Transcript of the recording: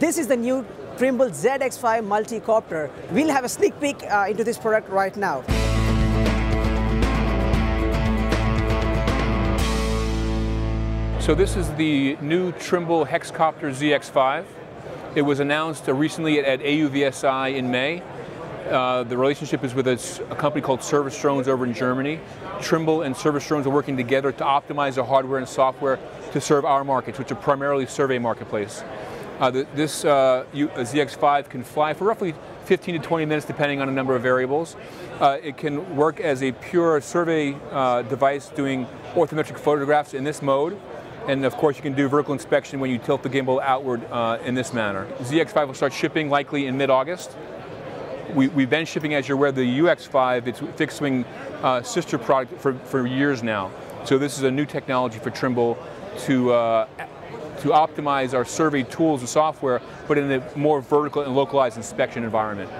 This is the new Trimble ZX5 Multicopter. We'll have a sneak peek into this product right now. So this is the new Trimble Hexcopter ZX5. It was announced recently at AUVSI in May. The relationship is with a company called Service Drones over in Germany. Trimble and Service Drones are working together to optimize the hardware and software to serve our markets, which are primarily survey marketplace. This ZX5 can fly for roughly 15 to 20 minutes depending on a number of variables. It can work as a pure survey device doing orthometric photographs in this mode. And of course you can do vertical inspection when you tilt the gimbal outward in this manner. ZX5 will start shipping likely in mid-August. We've been shipping, as you're aware, the UX5, it's fixed wing sister product for years now. So this is a new technology for Trimble to optimize our survey tools and software, but in a more vertical and localized inspection environment.